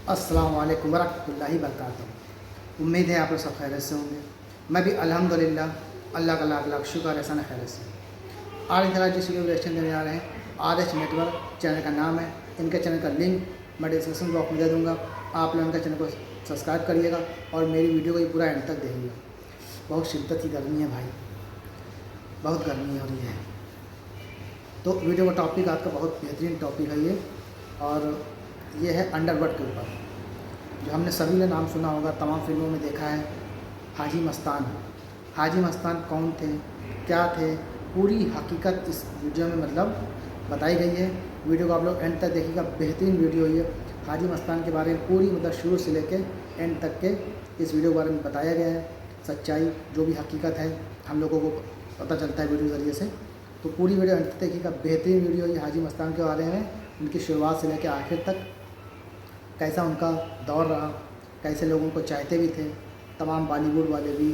अस्सलाम वालेकुम वरहमतुल्लाहि वबरकातुहू। उम्मीद है आप लोग सब खैरियत से होंगे। मैं भी अल्हम्दुलिल्लाह अल्लाह का लाख लाख शुक्र है सन खैरियत से। आज की तरह जिस वीडियो रिएक्शन देने जा रहे हैं RH नेटवर्क चैनल का नाम है। इनके चैनल का लिंक मैं डिस्क्रिप्शन बॉक्स में दे दूँगा। आप लोग इनके चैनल को सब्सक्राइब करिएगा और मेरी वीडियो को ये पूरा एंड तक देखिएगा। बहुत शिद्दत की गर्मी है भाई, बहुत गर्मी हो रही है। तो वीडियो का टॉपिक आपका बहुत बेहतरीन टॉपिक है ये, और ये है अंडरवर्ल्ड के ऊपर, जो हमने सभी ने नाम सुना होगा, तमाम फिल्मों में देखा है। हाजी मस्तान। हाजी मस्तान कौन थे, क्या थे, पूरी हकीकत इस वीडियो में मतलब बताई गई है। वीडियो को आप लोग एंड तक देखिएगा, बेहतरीन वीडियो ये। हाजी मस्तान के बारे में पूरी मतलब शुरू से लेके एंड तक के इस वीडियो के बारे में बताया गया है। सच्चाई जो भी हकीकत है हम लोगों को पता चलता है वीडियो के ज़रिए से। तो पूरी वीडियो एंड तक देखिएगा, बेहतरीन वीडियो ये हाजी मस्तान के बारे में। उनकी शुरुआत से लेकर आखिर तक कैसा उनका दौर रहा, कैसे लोगों को चाहते भी थे, तमाम बॉलीवुड वाले भी,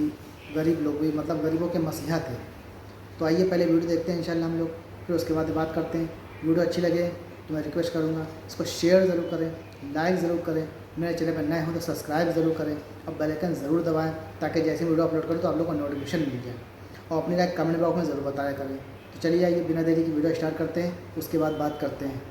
गरीब लोग भी, मतलब गरीबों के मसीहा थे। तो आइए पहले वीडियो देखते हैं इंशाल्लाह हम लोग, फिर उसके बाद बात करते हैं। वीडियो अच्छी लगे तो मैं रिक्वेस्ट करूँगा इसको शेयर ज़रूर करें, लाइक ज़रूर करें, मेरे चैनल पर नए हो तो सब्सक्राइब ज़रूर करें और बेल आइकन ज़रूर दबाएँ, ताकि जैसे वीडियो अपलोड करें तो आप लोग को नोटिफिकेशन मिल जाए। और अपनी राय कमेंट बॉक्स में ज़रूर बताया करें। तो चलिए आइए बिना देरी की वीडियो स्टार्ट करते हैं, उसके बाद बात करते हैं।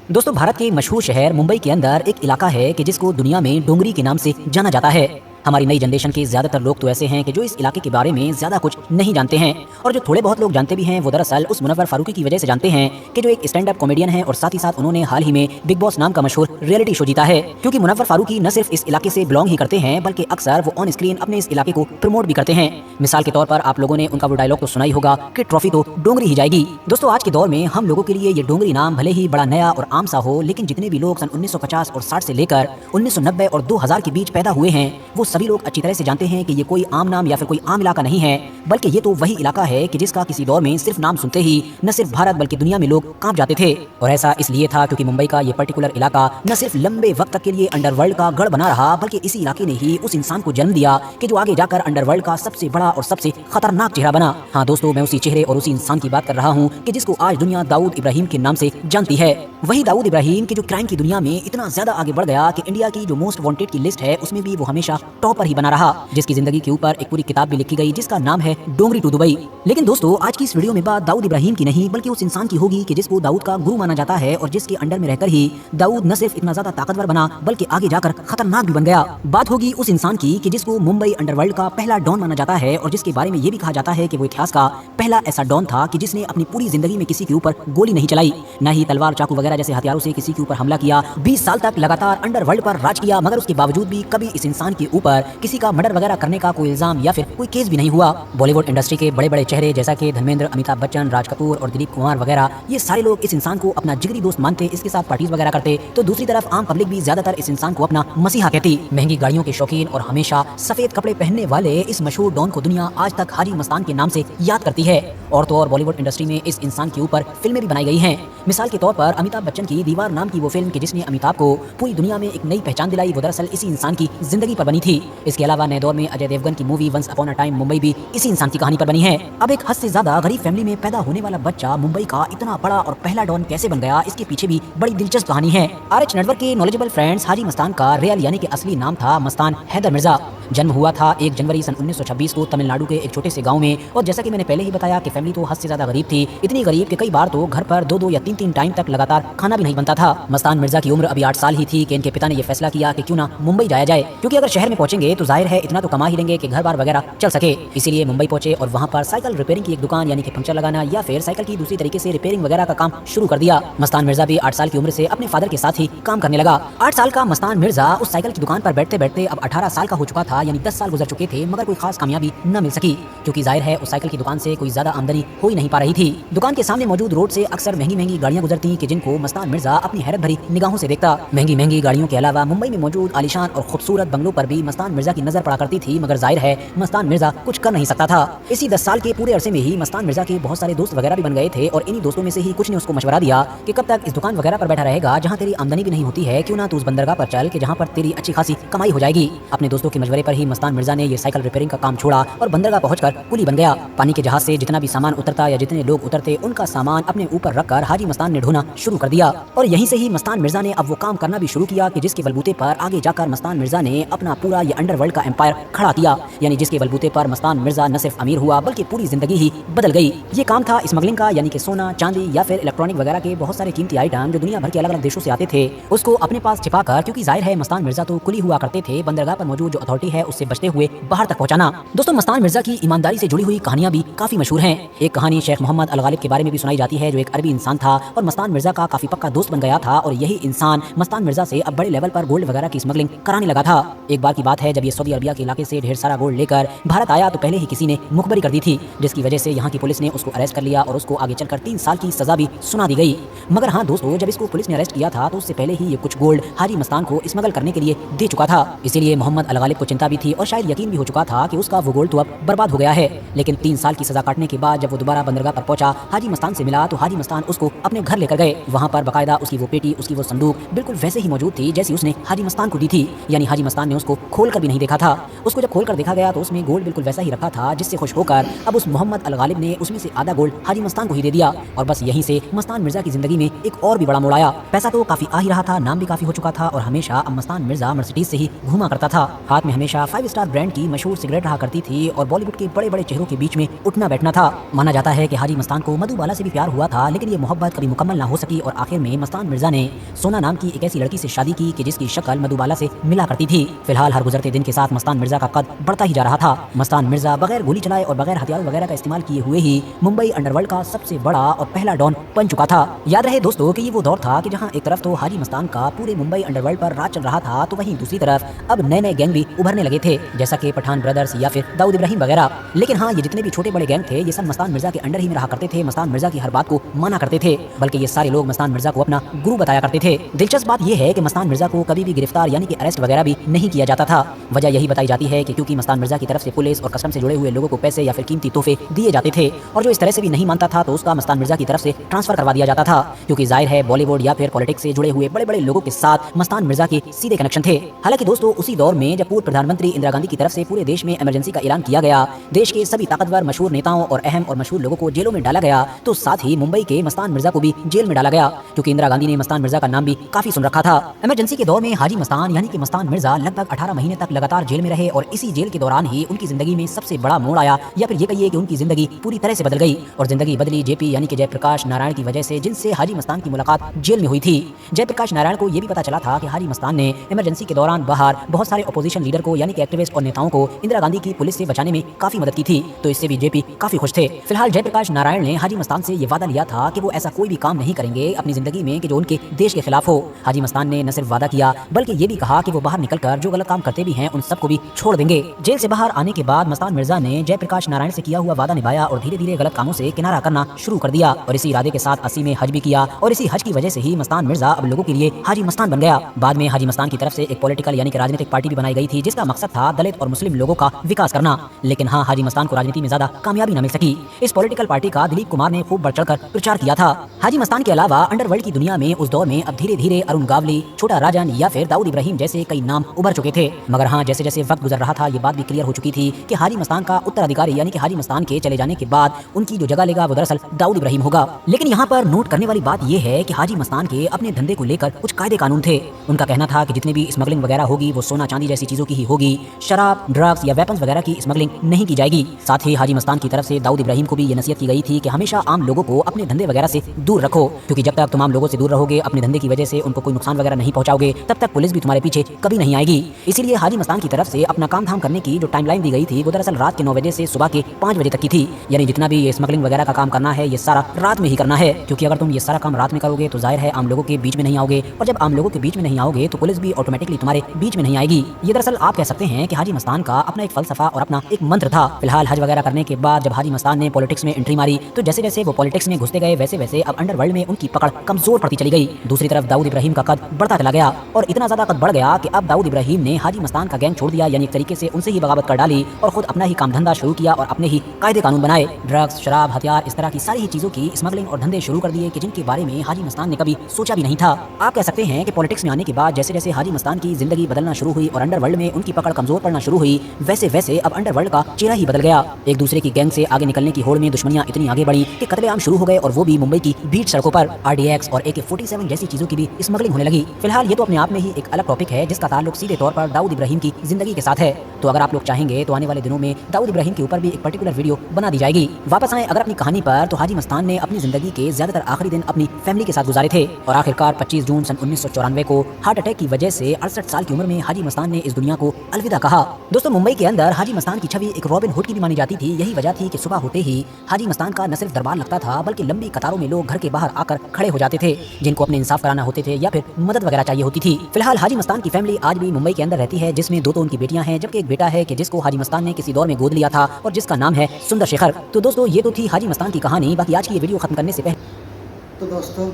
दोस्तों, भारत के मशहूर शहर मुंबई के अंदर एक इलाका है कि जिसको दुनिया में डोंगरी के नाम से जाना जाता है। हमारी नई जनरेशन के ज्यादातर लोग तो ऐसे हैं कि जो इस इलाके के बारे में ज्यादा कुछ नहीं जानते हैं, और जो थोड़े बहुत लोग जानते भी हैं वो दरअसल उस मुनव्वर फारूकी की वजह से जानते हैं कि जो एक स्टैंड अप कॉमेडियन है और साथ ही साथ उन्होंने हाल ही में बिग बॉस नाम का मशहूर रियलिटी शो जीता है। क्योंकि मुनव्वर फारूकी न सिर्फ इस इलाके से बिलोंग ही करते हैं, बल्कि अक्सर वो ऑन स्क्रीन अपने इस इलाके को प्रमोट भी करते हैं। मिसाल के तौर पर आप लोगों ने उनका वो डायलॉग तो सुना ही होगा कि ट्रॉफी तो डोंगरी ही जाएगी। दोस्तों, आज के दौर में हम लोगों के लिए ये डोंगरी नाम भले ही बड़ा नया और आम सा हो, लेकिन जितने भी लोग सन 1950 और 60 से लेकर 1990 और 2000 के बीच पैदा हुए हैं, वो सभी लोग अच्छी तरह से जानते हैं कि ये कोई आम नाम या फिर कोई आम इलाका नहीं है, बल्कि ये तो वही इलाका है कि जिसका किसी दौर में सिर्फ नाम सुनते ही न सिर्फ भारत बल्कि दुनिया में लोग कांप जाते थे। और ऐसा इसलिए था क्योंकि मुंबई का ये पर्टिकुलर इलाका न सिर्फ लंबे वक्त तक के लिए अंडरवर्ल्ड का गढ़ बना रहा, बल्कि इसी इलाके ने ही उस इंसान को जन्म दिया कि जो आगे जाकर अंडरवर्ल्ड का सबसे बड़ा और सबसे खतरनाक चेहरा बना। हाँ दोस्तों, मैं उसी चेहरे और उसी इंसान की बात कर रहा हूँ कि जिसको आज दुनिया दाऊद इब्राहिम के नाम से जानती है। वही दाऊद इब्राहिम की जो क्राइम की दुनिया में इतना ज्यादा आगे बढ़ गया कि इंडिया की जो मोस्ट वांटेड की लिस्ट है उसमें भी वो हमेशा टॉप पर ही बना रहा, जिसकी जिंदगी के ऊपर एक पूरी किताब भी लिखी गई जिसका नाम है डोंगरी टू दुबई। लेकिन दोस्तों, आज की इस वीडियो में बात दाऊद इब्राहिम की नहीं बल्कि उस इंसान की होगी कि जिसको दाऊद का गुरु माना जाता है और जिसके अंडर में रहकर ही दाऊद न सिर्फ इतना ज्यादा ताकतवर बना बल्कि आगे जाकर खतरनाक भी बन गया। बात होगी उस इंसान की कि जिसको मुंबई अंडरवर्ल्ड का पहला डॉन माना जाता है और जिसके बारे में ये भी कहा जाता है कि वो इतिहास का पहला ऐसा डॉन था कि जिसने अपनी पूरी जिंदगी में किसी के ऊपर गोली नहीं चलाई, न ही तलवार चाकू वगैरह जैसे हथियारों से किसी के ऊपर हमला किया। 20 साल तक लगातार अंडरवर्ल्ड पर राज किया, मगर उसके बावजूद भी कभी इस इंसान के ऊपर किसी का मर्डर वगैरह करने का कोई इल्जाम या फिर कोई केस भी नहीं हुआ। बॉलीवुड इंडस्ट्री के बड़े बड़े चेहरे जैसा कि धर्मेंद्र, अमिताभ बच्चन, राज कपूर और दिलीप कुमार वगैरह, ये सारे लोग इस इंसान को अपना जिगरी दोस्त मानते, इसके साथ पार्टीज वगैरह करते। तो दूसरी तरफ आम पब्लिक भी ज्यादातर इस इंसान को अपना मसीहा कहती। महंगी गाड़ियों के शौकीन और हमेशा सफेद कपड़े पहनने वाले इस मशहूर डॉन को दुनिया आज तक हाजी मस्तान के नाम से याद करती है। और तो और बॉलीवुड इंडस्ट्री में इस इंसान के ऊपर फिल्में भी बनाई गई हैं। मिसाल के तौर पर अमिताभ बच्चन की दीवार नाम की वो फिल्म कि जिसने अमिताभ को पूरी दुनिया में एक नई पहचान दिलाई, वो दरअसल इसी इंसान की जिंदगी पर बनी थी। इसके अलावा नए दौर में अजय देवगन की movie once upon a time Mumbai भी इसी इंसान की कहानी पर बनी है। अब एक हद से ज्यादा गरीब फैमिली में पैदा होने वाला बच्चा मुंबई का इतना बड़ा और पहला डॉन कैसे बन गया, इसके पीछे भी बड़ी दिलचस्प कहानी है। RH नेटवर्क के नॉलेजेबल फ्रेंड्स, हाजी मस्तान का रियल यानी कि असली नाम था मस्तान हैदर मिर्जा। जन्म हुआ था 1 जनवरी सन 1926 को तमिलनाडु के एक छोटे से गांव में। और जैसा कि मैंने पहले ही बताया कि फैमिली तो हद से ज्यादा गरीब थी, इतनी गरीब कि कई बार तो घर पर 2-2 या 3-3 टाइम तक लगातार खाना भी नहीं बनता था। मस्तान मिर्जा की उम्र अभी 8 साल ही थी कि इनके पिता ने यह फैसला किया कि क्यों ना मुंबई जाया जाए, क्योंकि अगर शहर में पहुंचेंगे तो जाहिर है इतना तो कमा ही लेंगे कि घर बार वगैरह चल सके। इसीलिए मुंबई पहुंचे और वहां पर साइकिल रिपेयरिंग की एक दुकान यानी कि पंक्चर लगाना या फिर साइकिल की दूसरी तरीके से रिपेयरिंग वगैरह का काम शुरू कर दिया। मस्तान मिर्जा भी 8 साल की उम्र से अपने फादर के साथ ही काम करने लगा। 8 साल का मस्तान मिर्जा उस साइकिल की दुकान पर बैठते बैठते अब 18 साल का हो चुका था, यानी 10 साल गुजर चुके थे, मगर कोई खास कामयाबी न मिल सकी, क्योंकि जाहिर है उस साइकिल की दुकान से कोई ज्यादा आमदनी हो ही नहीं पा रही थी। दुकान के सामने मौजूद रोड से अक्सर महंगी महंगी गाड़ियां गुजरती कि जिनको मस्तान मिर्जा अपनी हैरत भरी निगाहों से देखता। महंगी महंगी गाड़ियों के अलावा मुंबई में मौजूद आलीशान और खूबसूरत बंगलों पर भी मस्तान मिर्जा की नजर पड़ा करती थी, मगर जाहिर है मस्तान मिर्जा कुछ कर नहीं सकता था। इसी 10 साल के पूरे अरसे में ही मस्तान मिर्जा के बहुत सारे दोस्त वगैरह भी बन गए थे और इन्हीं दोस्तों में से ही कुछ ने उसको मशवरा दिया कि कब तक इस दुकान वगैरह पर बैठा रहेगा जहाँ तेरी आमदनी भी नहीं होती है, क्यों ना तू उस बंदरगाह पर चल कि जहाँ पर तेरी अच्छी खासी कमाई हो जाएगी। अपने दोस्तों के मशवरे पर ही मस्तान मिर्जा ने ये साइकिल रिपेयरिंग का काम छोड़ा और बंदरगाह पहुंचकर कुली बन गया। पानी के जहाज से जितना भी सामान उतरता या जितने लोग उतरते उनका सामान अपने ऊपर रखकर हाजी मस्तान ने ढोना शुरू कर दिया। और यहीं से ही मस्तान मिर्जा ने अब वो काम करना भी शुरू किया कि जिसके बलबूते पर आगे जाकर मस्तान मिर्जा ने अपना पूरा ये अंडरवर्ल्ड का एम्पायर खड़ा किया। यानी जिसके बलबूते पर मस्तान मिर्जा न सिर्फ अमीर हुआ बल्कि पूरी जिंदगी ही बदल गई। ये काम था स्मगलिंग का, यानी कि सोना चांदी या फिर इलेक्ट्रॉनिक वगैरह के बहुत सारे कीमती आइटम जो दुनिया भर के अलग अलग देशों से आते थे उसको अपने पास छिपाकर, क्योंकि जाहिर है मस्तान मिर्जा तो कुली हुआ करते थे, बंदरगाह पर मौजूद जो अथॉरिटी है उससे बचते हुए बाहर तक पहुंचाना। दोस्तों मस्तान मिर्जा की ईमानदारी से जुड़ी हुई कहानियां भी काफी मशहूर हैं। एक कहानी शेख मोहम्मद अल गालिब के बारे में भी सुनाई जाती है, जो एक अरबी इंसान था और मस्तान मिर्जा का काफी पक्का दोस्त बन गया था और यही इंसान मस्तान मिर्जा से अब बड़े लेवल पर गोल्ड वगैरह की स्मगलिंग कराने लगा था। एक बार की बात है, जब ये सऊदी अरबिया के इलाके से ढेर सारा गोल्ड लेकर भारत आया तो पहले ही किसी ने मुखबरी कर दी थी, जिसकी वजह से यहाँ की पुलिस ने उसको अरेस्ट कर लिया और उसको आगे चलकर 3 साल की सजा भी सुना दी गई। मगर हाँ दोस्तों, जब इसको पुलिस ने अरेस्ट किया था तो उससे पहले ही ये कुछ गोल्ड हाजी मस्तान को स्मगल करने के लिए दे चुका था। इसीलिए मोहम्मद अल गालिब को चिंता भी थी और शायद यकीन भी हो चुका था कि उसका वो गोल्ड तो अब बर्बाद हो गया है। लेकिन 3 साल की सजा काटने के बाद जब वो दोबारा बंदरगाह पर पहुंचा, हाजी मस्तान से मिला तो हाजी मस्तान उसको अपने घर लेकर गए। वहाँ पर बाकायदा उसकी वो पेटी, उसकी वो संदूक बिल्कुल वैसे ही मौजूद थी जैसी उसने हाजी मस्तान को दी थी। यानी हाजी मस्तान ने उसको खोल कर भी नहीं देखा था। उसको जब खोल कर देखा गया तो उसमें गोल्ड बिल्कुल वैसा ही रखा था, जिससे खुश होकर अब उस मोहम्मद अल गालिब ने उसमें से आधा गोल्ड हाजी मस्तान को ही दे दिया। और बस यहीं से मस्तान मिर्जा की जिंदगी में एक और भी बड़ा मोड़ आया। पैसा तो काफी आ ही रहा था, नाम भी काफी हो चुका था और हमेशा अब मस्तान मिर्जा मर्सिडीज से ही घूमा करता था। हाथ में हमेशा 5 स्टार ब्रांड की मशहूर सिगरेट रहा करती थी और बॉलीवुड के बड़े बड़े चेहरों के बीच में उठना बैठना था। माना जाता है कि हाजी मस्तान को मधुबाला से भी प्यार हुआ था, लेकिन ये मोहब्बत कभी मुकम्मल ना हो सकी और आखिर में मस्तान मिर्जा ने सोना नाम की एक ऐसी लड़की से शादी की कि जिसकी शक्ल मधुबाला से मिला करती थी। फिलहाल हर गुजरते दिन के साथ मस्तान मिर्जा का कद बढ़ता ही जा रहा था। मस्तान मिर्जा बगैर गोली चलाए और बगैर हथियारों वगैरह का इस्तेमाल किए हुए ही मुंबई अंडरवर्ल्ड का सबसे बड़ा और पहला डॉन बन चुका था। याद रहे दोस्तों कि ये वो दौर था कि जहां एक तरफ तो हाजी मस्तान का पूरे मुंबई अंडरवर्ल्ड पर राज चल रहा था, तो वहीं दूसरी तरफ अब नए नए गैंग भी उभरने लगे थे, जैसा कि पठान ब्रदर्स या फिर दाऊद इब्राहिम वगैरह। लेकिन हाँ, ये जितने भी छोटे बड़े गैंग थे ये सब मस्तान मिर्जा के अंडर ही में रहा करते थे। मस्तान मिर्जा की हर बात को माना करते थे, बल्कि ये सारे लोग मस्तान मिर्जा को अपना गुरु बताया करते थे। दिलचस्प बात यह है कि मस्तान मिर्जा को कभी भी गिरफ्तार यानी कि अरेस्ट वगैरह भी नहीं किया जाता था। वजह यही बताई जाती है कि क्योंकि मस्तान मिर्जा की तरफ से पुलिस और कस्टम से जुड़े हुए लोगों को पैसे या फिर कीमती तोहफे दिए जाते थे और जो इस तरह से भी नहीं मानता था तो उसका मस्तान मिर्जा की तरफ से ट्रांसफर करवा दिया जाता था, क्योंकि जाहिर है बॉलीवुड या फिर पॉलिटिक्स से जुड़े हुए बड़े बड़े लोगों के साथ मस्तान मिर्जा के सीधे कनेक्शन थे। हालांकि दोस्तों उसी दौर में जब पूर्व प्रधानमंत्री इंदिरा गांधी की तरफ से पूरे देश में इमरजेंसी का ऐलान किया गया, देश के सभी ताकतवर मशहूर नेताओं और अहम और मशहूर लोगों को जेलों में डाला गया, तो साथ ही मुंबई के मस्तान मिर्जा को भी जेल में डाला गया, क्योंकि इंदिरा गांधी ने मस्तान मिर्जा का नाम भी काफी सुन रखा था। इमरजेंसी के दौर में हाजी मस्तान यानी कि मस्तान मिर्जा लगभग 18 महीने तक लगातार जेल में रहे और इसी जेल के दौरान ही उनकी जिंदगी में सबसे बड़ा मोड़ आया, या फिर ये कहिए कि उनकी जिंदगी पूरी तरह से बदल गई। और जिंदगी बदली जेपी यानी कि जयप्रकाश नारायण की वजह से, जिनसे हाजी मस्तान की मुलाकात जेल में हुई थी। जयप्रकाश नारायण को यह भी पता चला था कि हाजी मस्तान ने इमरजेंसी के दौरान बाहर बहुत सारे अपोजिशन लीडर को यानी कि एक्टिविस्ट और नेताओं को इंदिरा गांधी की पुलिस से बचाने में काफी मदद की थी, तो इससे भी जेपी काफी खुश थे। फिलहाल जयप्रकाश नारायण ने हाजी मस्तान से ये वादा लिया था कि वो ऐसा कोई भी काम नहीं करेंगे अपनी जिंदगी में कि जो उनके देश के खिलाफ हो। हाजी मस्तान ने न सिर्फ वादा किया बल्कि ये भी कहा कि वो बाहर निकलकर जो गलत काम करते भी हैं उन सबको भी छोड़ देंगे। जेल से बाहर आने के बाद मस्तान मिर्जा ने जयप्रकाश नारायण से किया हुआ वादा निभाया और धीरे धीरे गलत कामों से किनारा करना शुरू कर दिया और इसी इरादे के साथ 80 में हज भी किया और इसी हज की वजह से ही मस्तान मिर्जा अब लोगों के लिए हाजी मस्तान बन गया। बाद में हाजी मस्तान की तरफ से एक पॉलिटिकल यानी कि राजनीतिक पार्टी भी बनाई गई थी, जिसका मकसद था दलित और मुस्लिम लोगों का विकास करना। लेकिन हाँ, हाजी मस्तान को राजनीति में ज्यादा कामयाबी न मिल सकी। इस पॉलिटिकल पार्टी का दिलीप कुमार ने खूब बढ़ चढ़कर प्रचार किया था। हाजी मस्तान के अलावा अंडरवर्ल्ड की दुनिया में उस दौर में अब धीरे धीरे अरुण गावली, छोटा राजन या फिर दाऊद इब्राहिम जैसे कई नाम उभर चुके थे। मगर हाँ, जैसे जैसे वक्त गुजर रहा था ये बात भी क्लियर हो चुकी थी कि हाजी मस्तान का उत्तराधिकारी यानी कि हाजी मस्तान के चले जाने के बाद उनकी जो जगह लेगा वो दरअसल दाऊद इब्राहिम होगा। लेकिन यहाँ पर नोट करने वाली बात यह है कि हाजी मस्तान के अपने धंधे को लेकर कुछ कायदे कानून थे। उनका कहना था कि जितनी भी स्मगलिंग वगैरह होगी वो सोना चांदी जैसी चीजों की ही होगी, शराब, ड्रग्स या वेपन्स वगैरह की स्मगलिंग नहीं की जाएगी। साथ ही हाजी मस्तान की तरफ से दाऊद इब्राहिम को भी ये नसीहत की गई थी कि हमेशा आम लोगों को अपने धंधे वगैरह से दूर रखो, क्योंकि जब तक तुम आम लोगों से दूर रहोगे, अपने धंधे की वजह से उनको कोई नुकसान वगैरह नहीं पहुंचाओगे, तब तक पुलिस भी तुम्हारे पीछे कभी नहीं आएगी। इसीलिए हाजी मस्तान की तरफ से अपना काम धाम करने की जो टाइमलाइन दी गई थी वो दरअसल रात के 9 बजे से सुबह के 5 बजे तक की थी। यानी जितना भी ये स्मगलिंग वगैरह का काम करना है ये सारा रात में ही करना है, क्योंकि अगर तुम ये सारा काम रात में करोगे तो जाहिर है आम लोगों के बीच में नहीं आओगे, और जब आम लोगों के बीच में नहीं आओगे तो पुलिस भी ऑटोमेटिकली तुम्हारे बीच में नहीं आएगी। ये दरअसल आप कह सकते हैं कि हाजी मस्तान का अपना एक फलसफा और अपना एक मंत्र था। फिलहाल हज वगैरह करने के बाद जब हाजी मस्तान ने पॉलिटिक्स में एंट्री मारी तो जैसे जैसे वो पॉलिटिक्स में घुसते गए वैसे वैसे अब अंडरवर्ल्ड में उनकी पकड़ कमजोर पड़ती चली गई। दूसरी तरफ दाऊद इब्राहिम का कद बढ़ता चला गया और इतना ज्यादा कद बढ़ गया कि अब दाऊद इब्राहिम ने हाजी मस्तान का गैंग छोड़ दिया, यानी एक तरीके से उनसे ही बगावत कर डाली और खुद अपना ही काम धंधा शुरू किया और अपने ही कायदे कानून बनाए। ड्रग्स, शराब, हथियार, इस तरह की सारी ही चीज़ों की स्मगलिंग और धंधे शुरू कर दिए कि जिनके बारे में हाजी मस्तान ने कभी सोचा भी नहीं था। आप कह सकते हैं कि पॉलिटिक्स में आने के बाद जैसे जैसे हाजी मस्तान की जिंदगी बदलना शुरू हुई और अंडरवर्ल्ड में उनकी पकड़ कमजोर पड़ना शुरू हुई, वैसे वैसे अब अंडरवर्ल्ड का चेहरा ही बदल गया। एक दूसरे की गैंग से आगे निकलने की होड़ में दुश्मनियां इतनी आगे बढ़ी कि कत्लेआम शुरू हो गए और वो भी मुंबई की बीच सड़कों पर। RDX और AK-47 जैसी चीजों की भी स्मगलिंग होने लगी। फिलहाल ये तो अपने आप में ही एक अलग टॉपिक है जिसका ताल्लुक सीधे तौर पर दाऊद इब्राहिम की जिंदगी के साथ है। तो अगर आप लोग चाहेंगे तो आने वाले दिनों में दाऊद इब्राहिम के ऊपर भी एक पर्टिकुलर वीडियो बना दी जाएगी। वापस आए अगर अपनी कहानी पर, तो हाजी मस्तान ने अपनी जिंदगी के ज्यादातर आखिरी दिन अपनी फैमिली के साथ गुजारे थे और आखिरकार 25 जून सन 1994 को हार्ट अटैक की वजह से 68 साल की उम्र में हाजी मस्तान ने इस दुनिया को अलविदा कहा। दोस्तों, मुंबई के अंदर हाजी मस्तान की छवि एक रॉबिन हुड की भी मानी जाती थी। यही वजह थी कि सुबह होते ही हाजी मस्तान का न सिर्फ दरबार लगता था, बल्कि लंबी कतारों में लोग घर के बाहर आकर खड़े हो जाते थे जिनको अपने इंसाफ कराना होते थे या फिर मदद वगैरह चाहिए होती थी। फिलहाल हाजी मस्तान की फैमिली आज भी मुंबई के अंदर रहती है, जिसमें दो तो उनकी बेटियां हैं, जबकि एक बेटा है कि जिसको हाजी मस्तान ने किसी दौर में गोद लिया था और जिसका नाम है सुंदर शेखर। तो दोस्तों, ये तो थी हाजी मस्तान की कहानी। बाकी आज की ये वीडियो खत्म करने से पहले तो दोस्तों,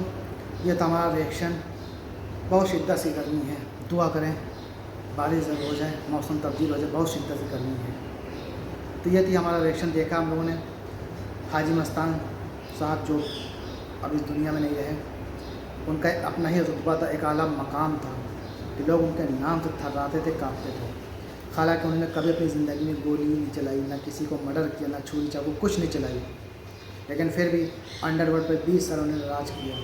ये था हमारा रिएक्शन। बहुत शिद्दत से गर्मी है, दुआ करें बारिश जब हो जाए, मौसम तब्दील हो जाए, बहुत शिद्दत से गर्मी है। तो ये थी हमारा रिएक्शन। देखा हम लोगों ने हाजी मस्तान साहब जो अब इस दुनिया में नहीं रहे, उनका एक अपना ही रुतबा था, एक आला मकाम था कि लोग उनके नाम से थर्राते थे, कांपते थे। हालांकि उन्होंने कभी अपनी ज़िंदगी में गोली नहीं चलाई, ना किसी को मर्डर किया, ना छुरी चाकू कुछ नहीं चलाई, लेकिन फिर भी अंडरवर्ल्ड पर 20 साल उन्होंने राज किया।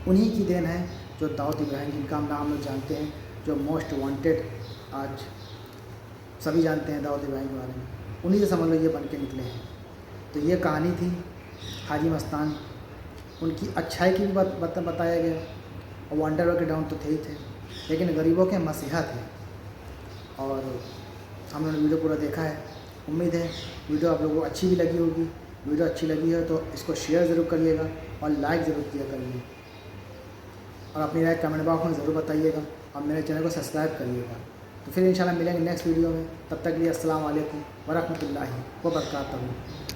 उन्हीं की देन है जो दाऊद इब्राहिम, जिनका हम नाम लोग जानते हैं, जो मोस्ट वांटेड आज सभी जानते हैं दाऊद इब्राहिम के बारे में। उन्हीं से समझ लो ये बन के निकले हैं। तो ये कहानी थी हाजी मस्तान। उनकी अच्छाई की भी बात बताया गया और वो अंडरवर्ल्ड के डाउन तो थे ही थे, लेकिन गरीबों के मसीहा थे। और हम लोगों ने वीडियो पूरा देखा है। उम्मीद है वीडियो आप लोगों को अच्छी भी लगी होगी। वीडियो अच्छी लगी है तो इसको शेयर ज़रूर करिएगा और लाइक ज़रूर किया करिए और अपनी राय कमेंट बॉक्स में ज़रूर बताइएगा और मेरे चैनल को सब्सक्राइब करिएगा। तो फिर इंशाल्लाह मिलेंगे नेक्स्ट वीडियो में। तब तक के लिए अस्सलाम वालेकुम व रहमतुल्लाहि व बरकातहू।